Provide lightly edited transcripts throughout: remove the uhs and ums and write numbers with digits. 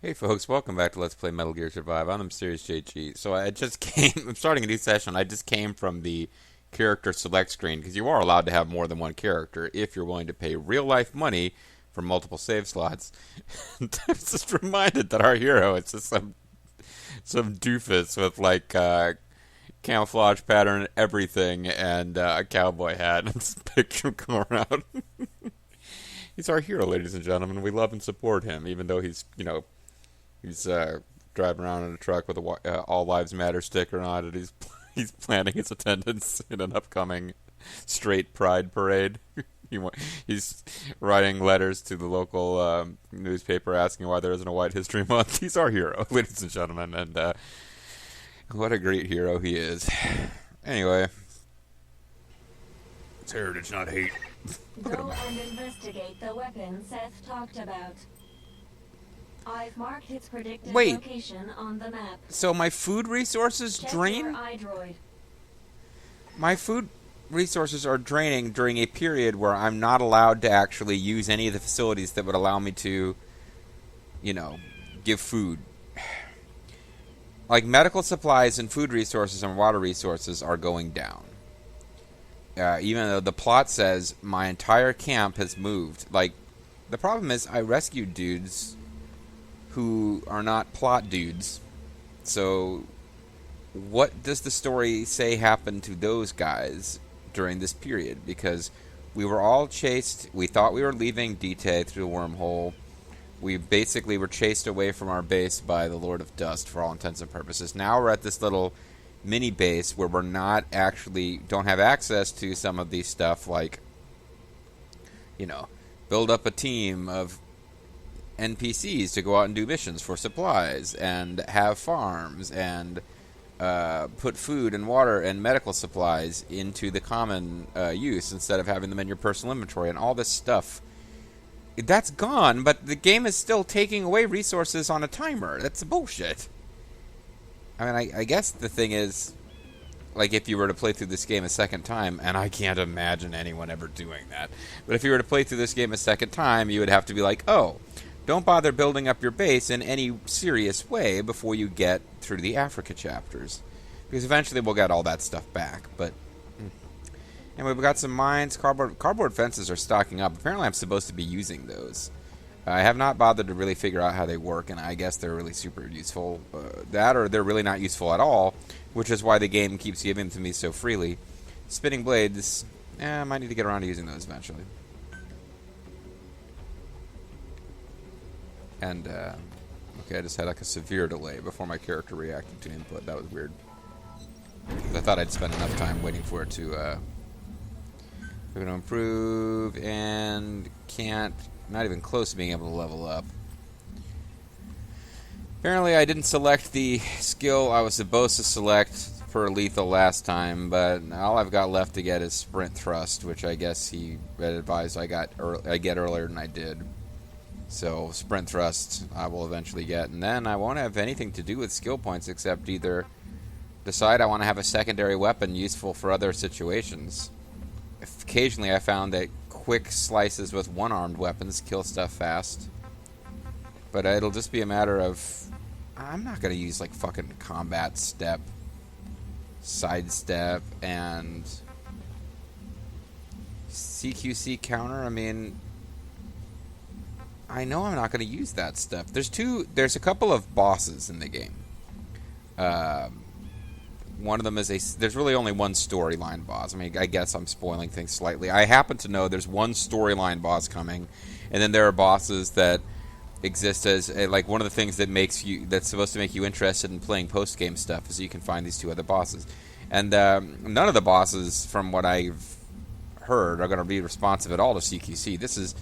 Hey folks, welcome back to Let's Play Metal Gear Survive. I'm the Mysterious JG. So I just came, I'm starting a new session. I just came from the character select screen because you are allowed to have more than one character if you're willing to pay real life money for multiple save slots. I was just reminded that our hero is just some doofus with like camouflage pattern and everything and a cowboy hat and just picture him going around. He's our hero, ladies and gentlemen. We love and support him, even though he's driving around in a truck with a All Lives Matter sticker on it. He's planning his attendance in an upcoming straight pride parade. He's writing letters to the local newspaper asking why there isn't a White History Month. He's our hero, ladies and gentlemen, and what a great hero he is. Anyway, it's heritage, not hate. Go and investigate the weapon Seth talked about. I've marked its predicted location on the map. So my food resources drain? My food resources are draining during a period where I'm not allowed to actually use any of the facilities that would allow me to, give food. Like medical supplies and food resources and water resources are going down. Even though the plot says my entire camp has moved. Like, the problem is I rescued dudes who are not plot dudes. So, what does the story say happened to those guys during this period? Because we were all chased. We thought we were leaving Dite through the wormhole. We basically were chased away from our base by the Lord of Dust for all intents and purposes. Now we're at this little mini base where we're not actually don't have access to some of these stuff like build up a team of NPCs to go out and do missions for supplies and have farms and put food and water and medical supplies into the common use instead of having them in your personal inventory and all this stuff. That's gone, but the game is still taking away resources on a timer. That's bullshit. I mean, I guess the thing is, like, if you were to play through this game a second time, and I can't imagine anyone ever doing that, but if you were to play through this game a second time, you would have to be like, oh, don't bother building up your base in any serious way before you get through the Africa chapters. Because eventually we'll get all that stuff back, but... Anyway, we got some mines. Cardboard fences are stocking up. Apparently I'm supposed to be using those. I have not bothered to really figure out how they work, and I guess they're really super useful. That, or they're really not useful at all, which is why the game keeps giving them to me so freely. Spinning blades, I might need to get around to using those eventually. And, okay, I just had like a severe delay before my character reacted to input. That was weird. I thought I'd spend enough time waiting for it to improve, and can't... Not even close to being able to level up. Apparently I didn't select the skill I was supposed to select for lethal last time, but all I've got left to get is sprint thrust, which I guess he advised I get earlier than I did. So sprint thrust I will eventually get, and then I won't have anything to do with skill points except either decide I want to have a secondary weapon useful for other situations. Occasionally I found that quick slices with one-armed weapons kill stuff fast. But it'll just be a matter of... I'm not going to use, like, fucking combat step, sidestep, and CQC counter. I mean, I know I'm not going to use that stuff. There's a couple of bosses in the game. One of them is there's really only one storyline boss. I mean, I guess I'm spoiling things slightly. I happen to know there's one storyline boss coming, and then there are bosses that exist as, like, one of the things that's supposed to make you interested in playing post-game stuff is you can find these two other bosses. And none of the bosses, from what I've heard, are going to be responsive at all to CQC. This is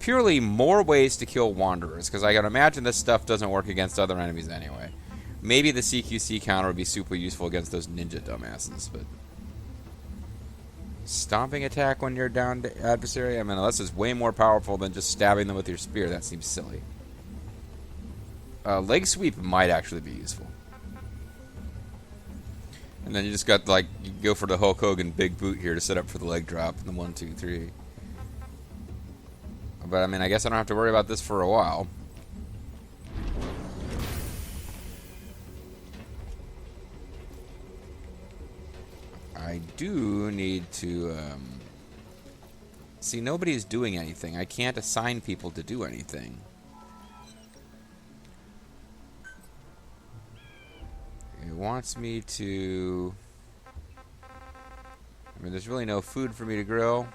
purely more ways to kill Wanderers, because I can imagine this stuff doesn't work against other enemies anyway. Maybe the CQC counter would be super useful against those ninja dumbasses, but... Stomping attack when you're down to adversary? I mean, unless it's way more powerful than just stabbing them with your spear, that seems silly. Leg sweep might actually be useful. And then you just got, like, you go for the Hulk Hogan big boot here to set up for the leg drop, and the 1, 2, 3. But, I mean, I guess I don't have to worry about this for a while. I do need to... see, nobody's doing anything. I can't assign people to do anything. It wants me to... I mean, there's really no food for me to grill.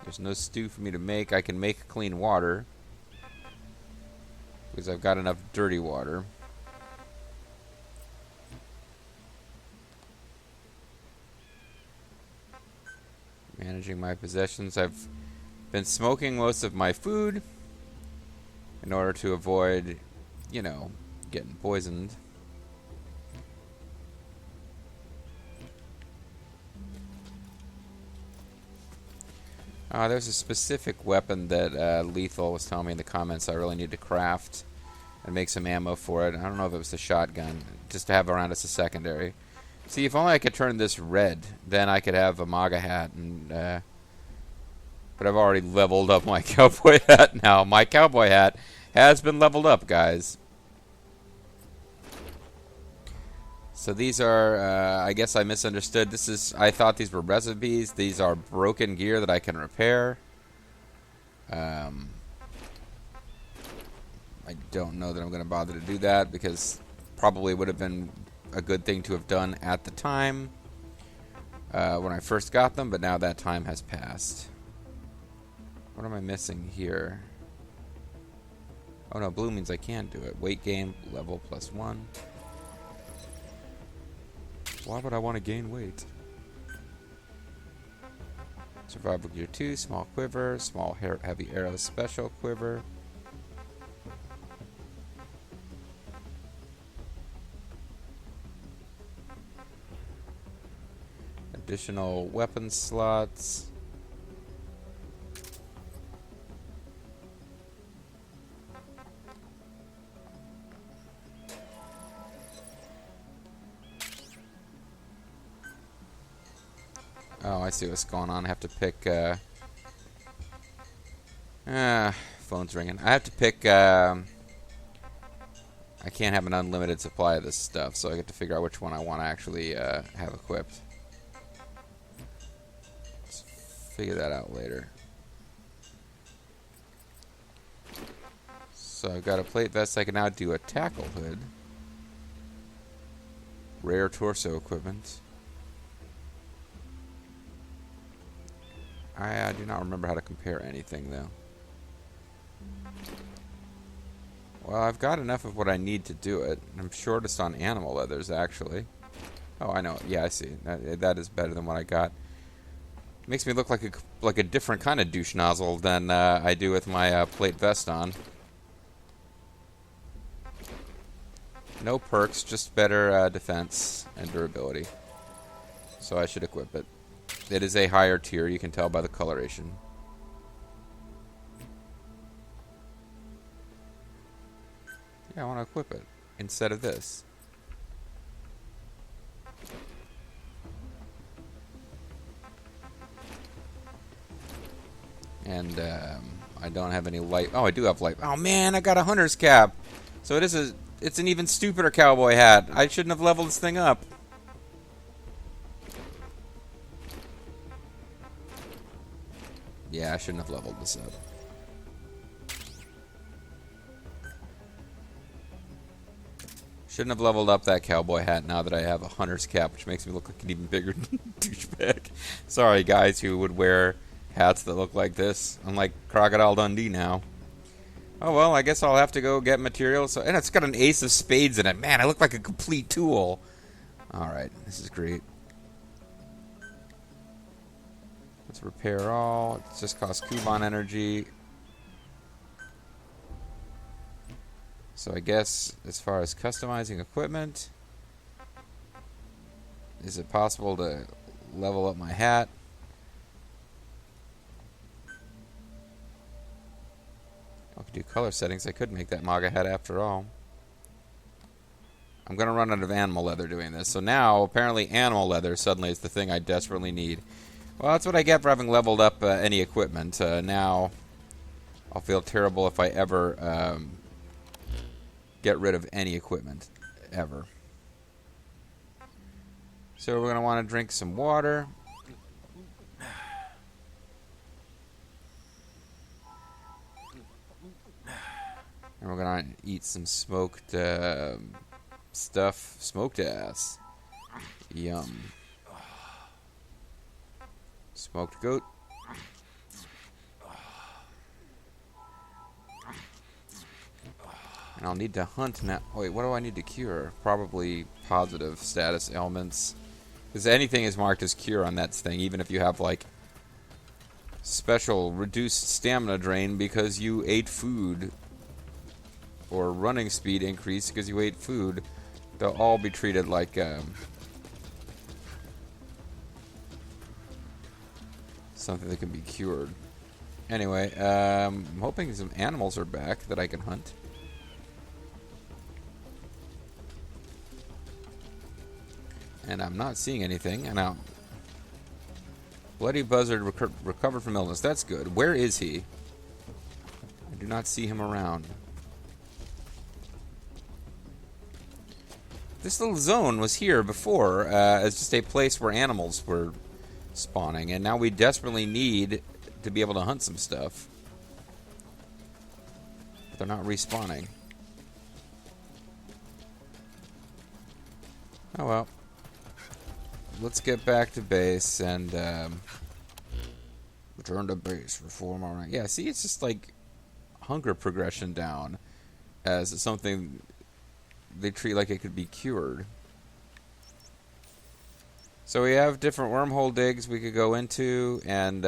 There's no stew for me to make. I can make clean water, because I've got enough dirty water. Managing my possessions. I've been smoking most of my food in order to avoid, you know, getting poisoned. There's a specific weapon that Lethal was telling me in the comments I really need to craft and make some ammo for it. I don't know if it was the shotgun, just to have around as a secondary. See, if only I could turn this red, then I could have a MAGA hat. And but I've already leveled up my cowboy hat now. My cowboy hat has been leveled up, guys. So these are, I guess I misunderstood. I thought these were recipes. These are broken gear that I can repair. I don't know that I'm going to bother to do that, because probably would have been a good thing to have done at the time when I first got them, but now that time has passed. What am I missing here? Oh no, blue means I can do it. Weight gain, level +1. Why would I want to gain weight? Survival gear 2, small quiver, small heavy arrow special quiver. Additional weapon slots. Oh, I see what's going on. I have to pick, phone's ringing. I have to pick, I can't have an unlimited supply of this stuff, so I get to figure out which one I want to actually, have equipped. Let's figure that out later. So I've got a plate vest. I can now do a tackle hood. Rare torso equipment. I do not remember how to compare anything, though. Well, I've got enough of what I need to do it. I'm shortest on animal leathers, actually. Oh, I know. Yeah, I see. That is better than what I got. Makes me look like a different kind of douche nozzle than I do with my plate vest on. No perks, just better defense and durability. So I should equip it. It is a higher tier, you can tell by the coloration. Yeah, I want to equip it instead of this. And I don't have any light. Oh, I do have light. Oh man, I got a hunter's cap. So it's an even stupider cowboy hat. I shouldn't have leveled this thing up. Yeah, I shouldn't have leveled this up. Shouldn't have leveled up that cowboy hat now that I have a hunter's cap, which makes me look like an even bigger douchebag. Sorry, guys who would wear hats that look like this. I'm like Crocodile Dundee now. Oh, well, I guess I'll have to go get materials. And it's got an ace of spades in it. Man, I look like a complete tool. Alright, this is great. Let's repair all. It just costs Kuban energy. So I guess as far as customizing equipment, is it possible to level up my hat? I could do color settings. I could make that MAGA hat after all. I'm going to run out of animal leather doing this. So now, apparently animal leather suddenly is the thing I desperately need. Well, that's what I get for having leveled up any equipment. Now, I'll feel terrible if I ever get rid of any equipment. Ever. So we're going to want to drink some water. And we're going to eat some smoked stuff. Smoked ass. Yum. Smoked goat. And I'll need to hunt now. Wait, what do I need to cure? Probably positive status ailments. Because anything is marked as cure on that thing, even if you have, like, special reduced stamina drain because you ate food. Or running speed increase because you ate food. They'll all be treated like, something that can be cured. Anyway, I'm hoping some animals are back that I can hunt. And I'm not seeing anything. And now, Bloody Buzzard recovered from illness. That's good. Where is he? I do not see him around. This little zone was here before as just a place where animals were spawning. And now we desperately need to be able to hunt some stuff. But they're not respawning. Oh well. Let's get back to base and return to base. Reform our rank. Yeah, see, it's just like hunger progression down as something they treat like it could be cured. So we have different wormhole digs we could go into, and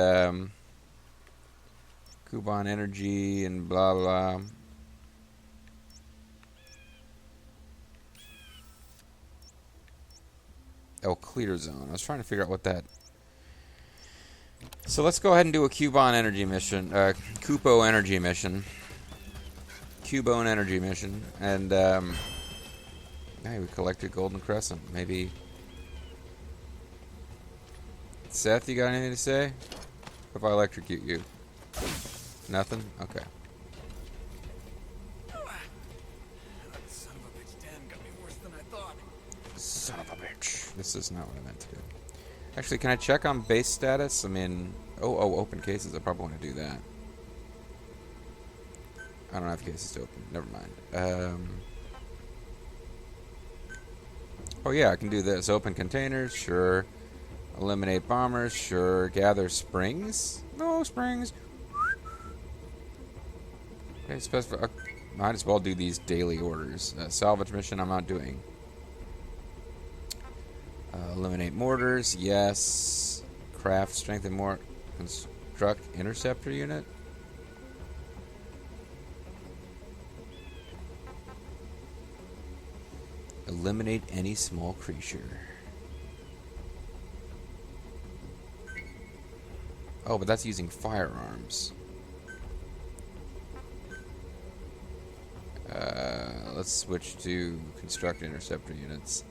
Kuban energy and blah blah. Oh, clear zone. I was trying to figure out what that... So let's go ahead and do a Kuban energy mission. Kupo energy mission. Cubone energy mission. And, hey, we collected Golden Crescent. Maybe... Seth, you got anything to say? If I electrocute you? Nothing? Okay. Son of a bitch. This is not what I meant to do. Actually, can I check on base status? I mean... Oh, open cases. I probably want to do that. I don't have cases to open. Never mind. Oh, yeah, I can do this. Open containers. Sure. Eliminate bombers. Sure. Gather springs. No springs. Okay, specify... might as well do these daily orders. Salvage mission I'm not doing. Eliminate mortars, yes. Craft, strengthen more. Construct interceptor unit. Eliminate any small creature. Oh, but that's using firearms. Let's switch to construct interceptor units.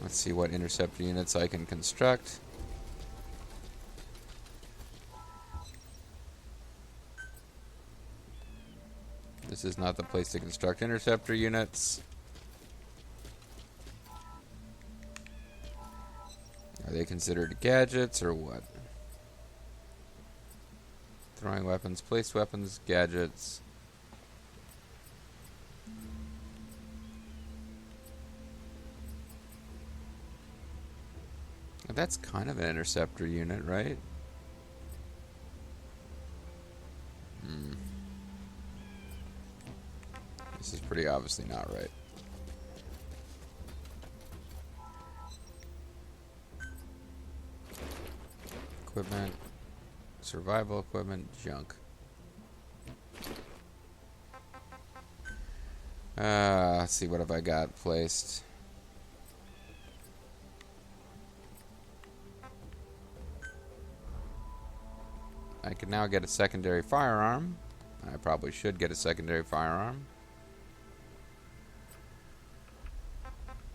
Let's see what interceptor units I can construct. This is not the place to construct interceptor units. Are they considered gadgets or what? Throwing weapons, placed weapons, gadgets. That's kind of an interceptor unit, right? This is pretty obviously not right. Equipment. Survival equipment. Junk. Let's see, what have I got placed? I can now get a secondary firearm. I probably should get a secondary firearm.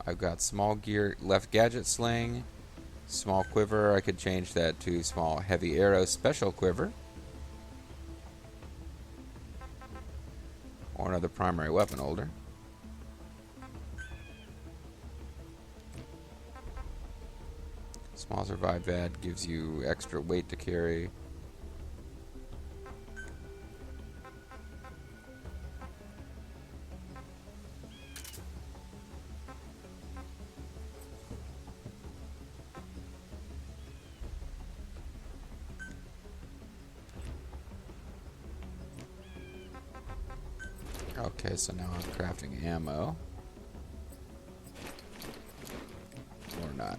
I've got small gear, left gadget sling, small quiver. I could change that to small heavy arrow special quiver. Or another primary weapon holder. Small survive bag gives you extra weight to carry. Okay, so now I'm crafting ammo. Or not.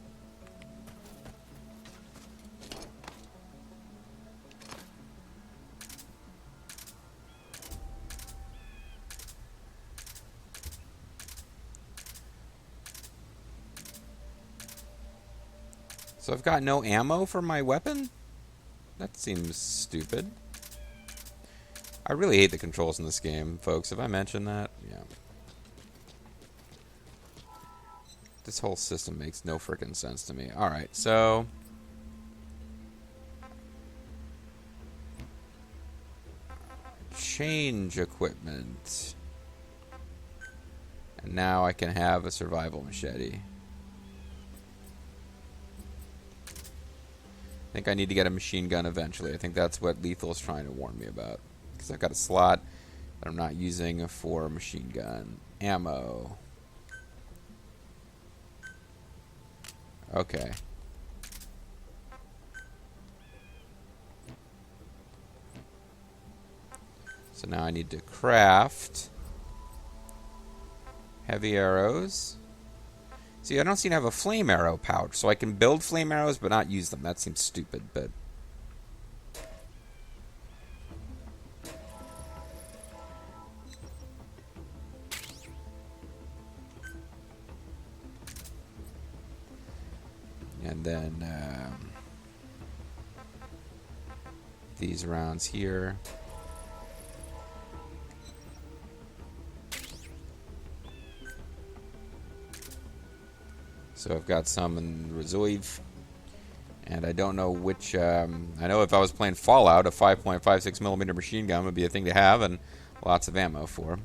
So I've got no ammo for my weapon? That seems stupid. I really hate the controls in this game, folks. Have I mentioned that? Yeah. This whole system makes no frickin' sense to me. Alright, so... change equipment. And now I can have a survival machete. I think I need to get a machine gun eventually. I think that's what Lethal's trying to warn me about. Because I've got a slot that I'm not using for a machine gun. Ammo. Okay. So now I need to craft heavy arrows. See, I don't seem to have a flame arrow pouch, so I can build flame arrows but not use them. That seems stupid, but... And then these rounds here. So I've got some in reserve, and I don't know which. I know if I was playing Fallout, a 5.56mm machine gun would be a thing to have, and lots of ammo for.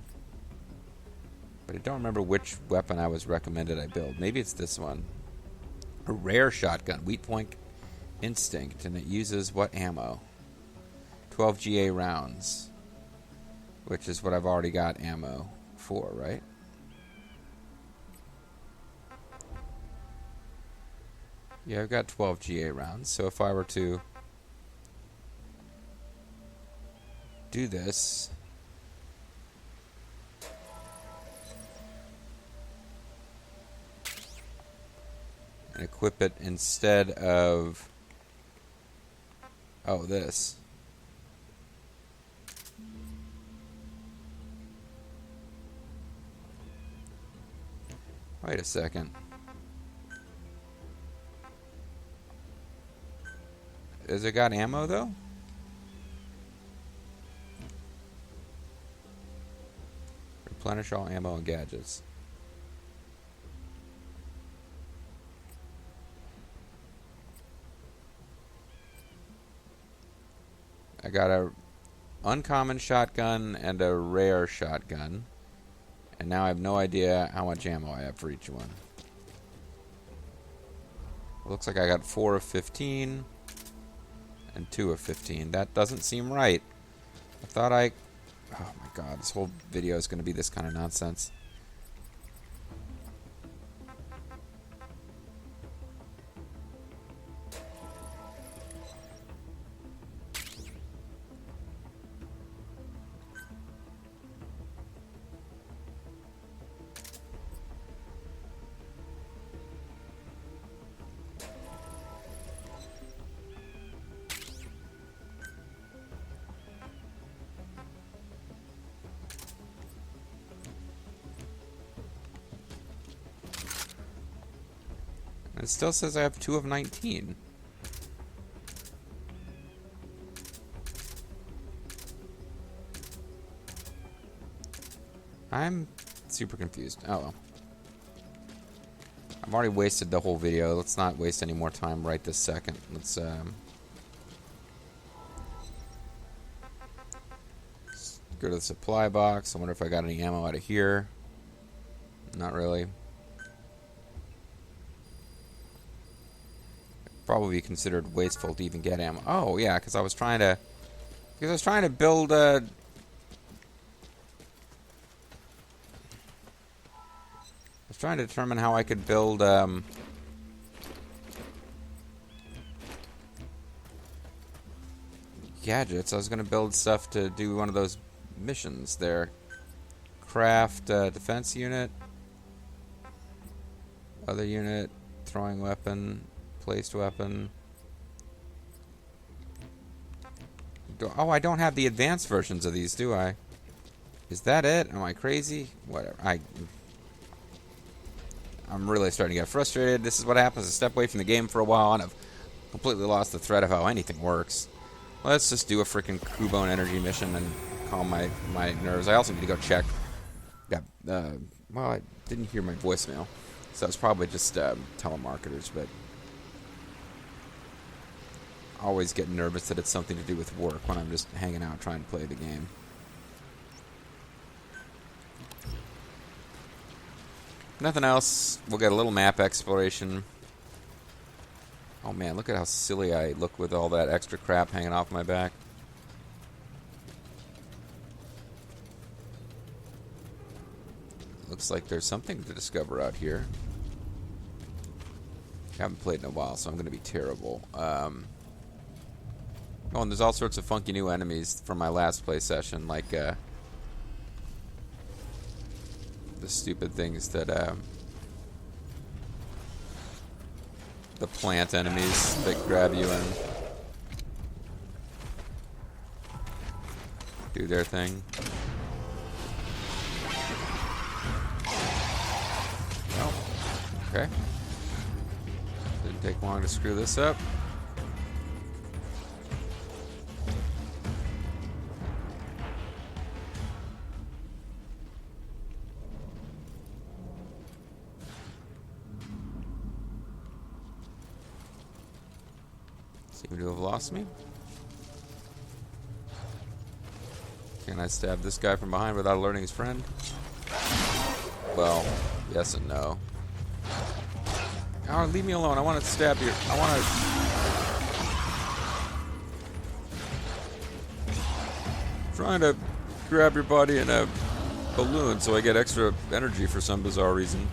But I don't remember which weapon I was recommended I build. Maybe it's this one. A rare shotgun, Wheat Point Instinct, and it uses what ammo? 12 GA rounds, which is what I've already got ammo for, right? Yeah, I've got 12 GA rounds, so if I were to do this, and equip it instead of, oh, this. Wait a second. Has it got ammo, though? Replenish all ammo and gadgets. I got a uncommon shotgun and a rare shotgun. And now I have no idea how much ammo I have for each one. Looks like I got 4 of 15 and 2 of 15. That doesn't seem right. I thought I... Oh my god, this whole video is going to be this kind of nonsense. It still says I have 2 of 19. I'm super confused. Oh well. I've already wasted the whole video. Let's not waste any more time right this second. Let's go to the supply box. I wonder if I got any ammo out of here. Not really. probably considered wasteful to even get ammo. Oh yeah, because I was trying to build a. I was trying to determine how I could build gadgets. I was going to build stuff to do one of those missions there. Craft defense unit. Other unit. Throwing weapon. Placed weapon. Oh, I don't have the advanced versions of these, do I? Is that it? Am I crazy? Whatever. I'm really starting to get frustrated. This is what happens. I step away from the game for a while and I've completely lost the thread of how anything works. Let's just do a freaking Cubone energy mission and calm my nerves. I also need to go check. Well, I didn't hear my voicemail, so it's probably just telemarketers, but I always get nervous that it's something to do with work when I'm just hanging out trying to play the game. Nothing else. We'll get a little map exploration. Oh man, look at how silly I look with all that extra crap hanging off my back. Looks like there's something to discover out here. I haven't played in a while, so I'm going to be terrible. Oh, and there's all sorts of funky new enemies from my last play session, like the stupid things that the plant enemies that grab you and do their thing. Oh, okay. Didn't take long to screw this up. Seem to have lost me. Can I stab this guy from behind without alerting his friend? Well, yes and no. Oh, leave me alone. I want to stab you. I want to... Trying to grab your body in a balloon so I get extra energy for some bizarre reason.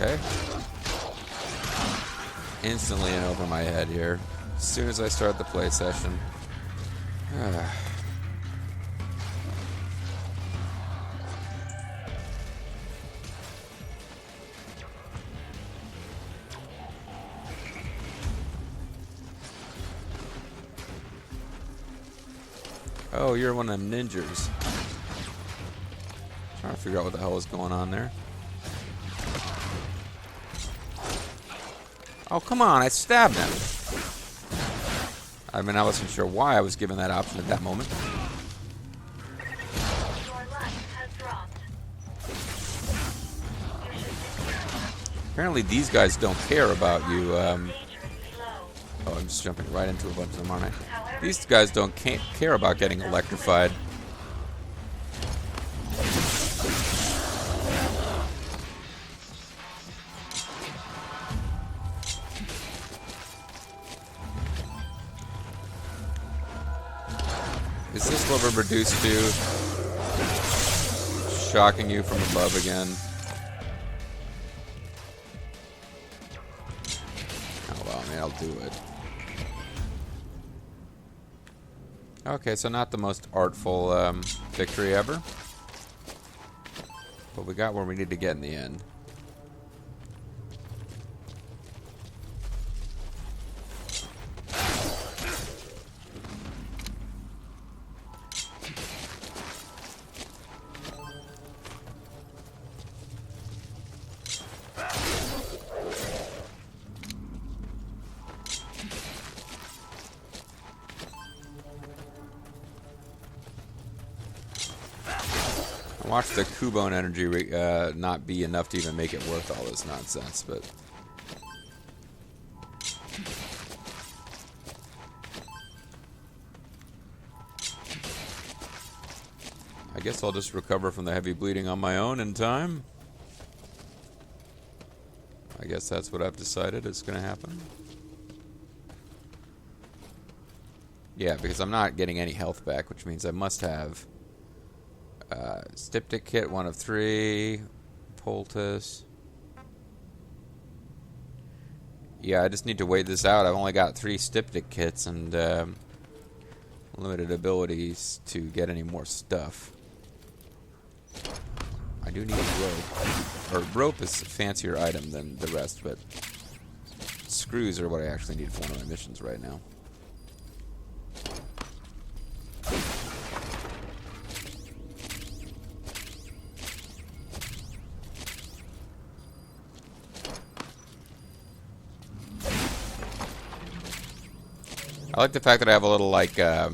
Okay. Instantly in over my head here. As soon as I start the play session. Oh, you're one of them ninjas. Trying to figure out what the hell is going on there. Oh, come on, I stabbed him. I mean, I wasn't sure why I was given that option at that moment. Your life has dropped. Apparently these guys don't care about you. Danger is low. Oh, I'm just jumping right into a bunch of them, aren't I? These guys don't care about getting electrified. Is this what we're reduced to? Shocking you from above again. Oh well, I mean, I'll do it. Okay, so not the most artful victory ever. But we got where we need to get in the end. Watch the Cubone energy not be enough to even make it worth all this nonsense, but... I guess I'll just recover from the heavy bleeding on my own in time. I guess that's what I've decided is going to happen. Yeah, because I'm not getting any health back, which means I must have Styptic Kit, 1 of 3, Poultice. Yeah, I just need to wait this out. I've only got 3 Styptic Kits and limited abilities to get any more stuff. I do need rope. Or rope is a fancier item than the rest, but screws are what I actually need for one of my missions right now. I like the fact that I have a little, like, a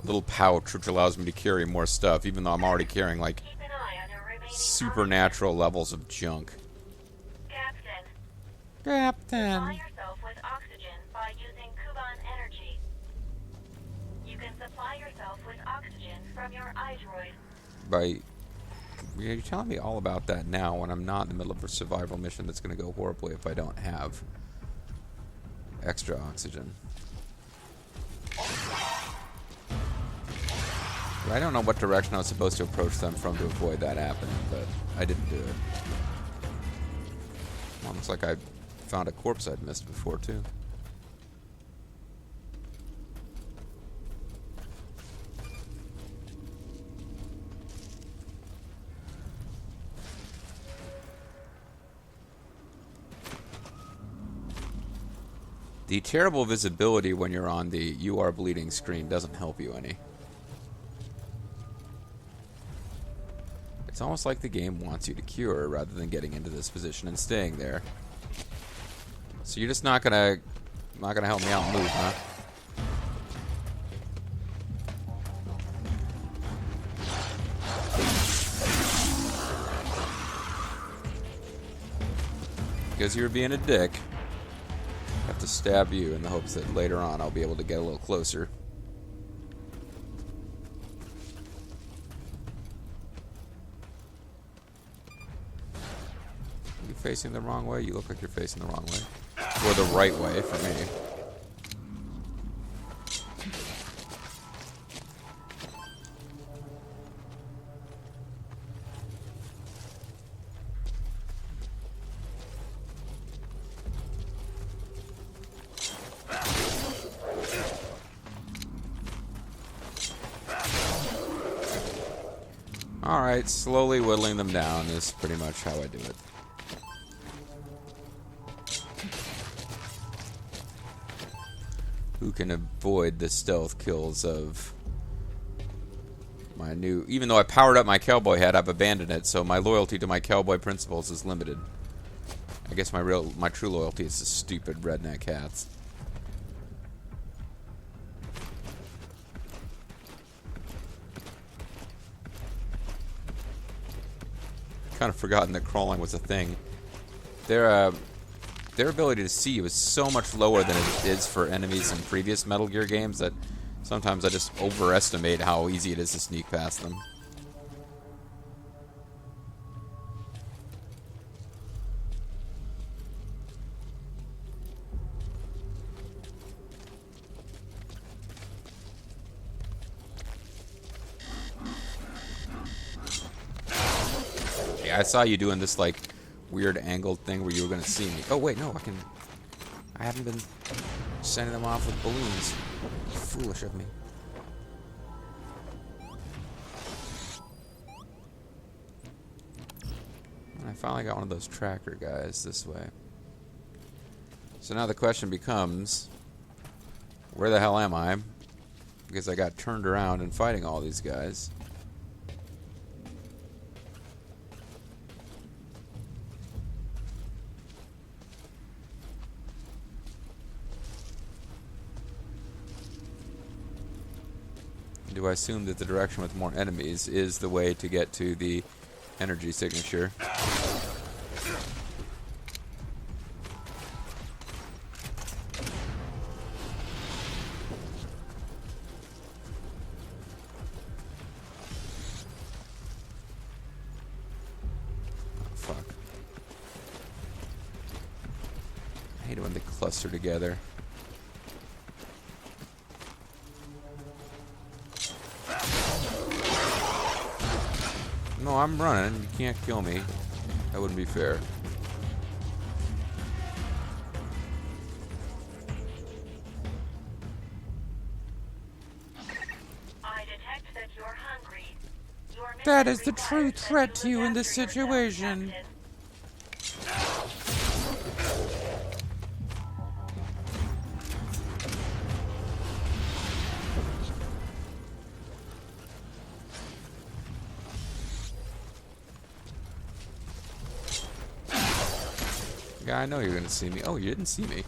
little pouch which allows me to carry more stuff, even though I'm already carrying, like, supernatural levels of junk. Captain. Supply yourself with oxygen by using Kuban energy. You can supply yourself with oxygen from your iDroid. You're telling me all about that now when I'm not in the middle of a survival mission that's going to go horribly if I don't have extra oxygen. I don't know what direction I was supposed to approach them from to avoid that happening, but I didn't do it. Well, looks like I found a corpse I'd missed before, too. The terrible visibility when you're on the "you are bleeding" screen doesn't help you any. It's almost like the game wants you to cure rather than getting into this position and staying there. So you're just not gonna help me out move, huh? Because you're being a dick. I have to stab you in the hopes that later on I'll be able to get a little closer. Are you facing the wrong way? You look like you're facing the wrong way. Or the right way for me. Alright, slowly whittling them down is pretty much how I do it. Who can avoid the stealth kills of my new... Even though I powered up my cowboy hat, I've abandoned it, so my loyalty to my cowboy principles is limited. I guess my true loyalty is to stupid redneck hats. Kind of forgotten that crawling was a thing. Their ability to see was so much lower than it is for enemies in previous Metal Gear games that sometimes I just overestimate how easy it is to sneak past them. I saw you doing this, like, weird angled thing where you were going to see me. Oh, wait, no, I haven't been sending them off with balloons. Foolish of me. I finally got one of those tracker guys this way. So now the question becomes, where the hell am I? Because I got turned around and fighting all these guys. Do I assume that the direction with more enemies is the way to get to the energy signature? Oh, fuck. hate it when they cluster together. No, I'm running. You can't kill me. That wouldn't be fair. I detect that you're hungry. Your That mission is the true requires that threat you to you look in this after yourself, situation. Captain. Yeah, I know you're gonna see me. Oh, you didn't see me.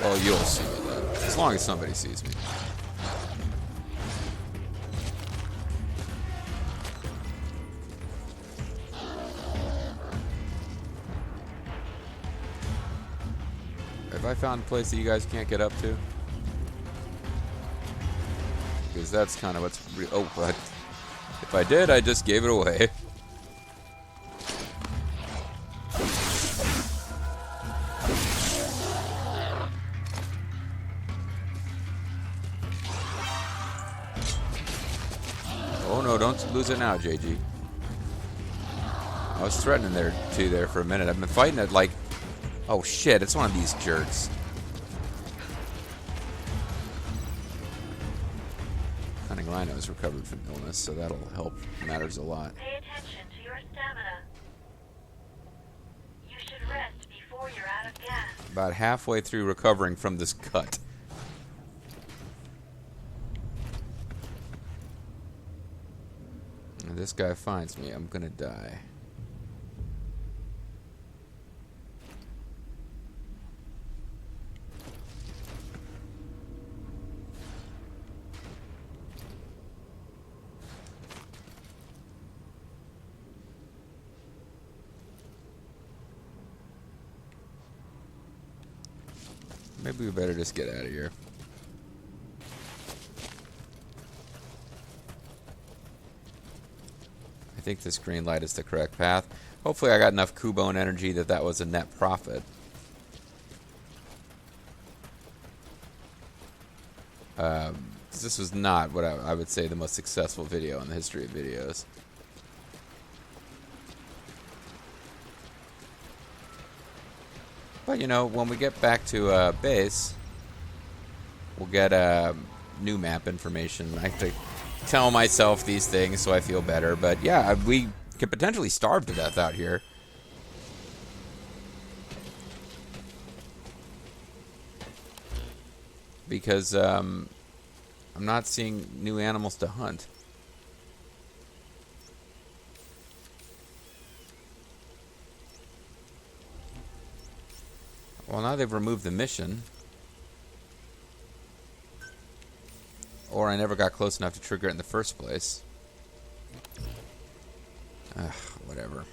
Well, you'll see me then. As long as somebody sees me. Have I found a place that you guys can't get up to? Because that's kind of what's... oh, but if I did, I just gave it away. Oh no, don't lose it now, JG. I was threatening there for a minute. I've been fighting it like... oh shit, it's one of these jerks. Hunting Rhino has recovered from illness, so that'll help matters a lot. Pay attention to your stamina. You should rest before you're out of gas. About halfway through recovering from this cut. If this guy finds me, I'm gonna die. Maybe we better just get out of here. I think this green light is the correct path. Hopefully I got enough Cubone energy that was a net profit. This was not what I would say the most successful video in the history of videos. But, you know, when we get back to base, we'll get new map information. I have to tell myself these things so I feel better. But, yeah, we could potentially starve to death out here. Because I'm not seeing new animals to hunt. Well, now they've removed the mission. Or I never got close enough to trigger it in the first place. Ugh, whatever.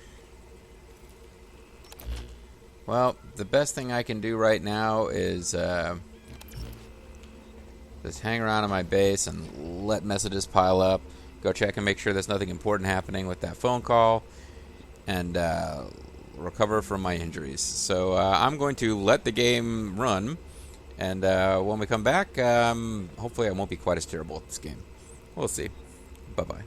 Well, the best thing I can do right now is just hang around on my base and let messages pile up. Go check and make sure there's nothing important happening with that phone call. And recover from my injuries. So I'm going to let the game run, and when we come back, hopefully I won't be quite as terrible at this game. We'll see. Bye-bye.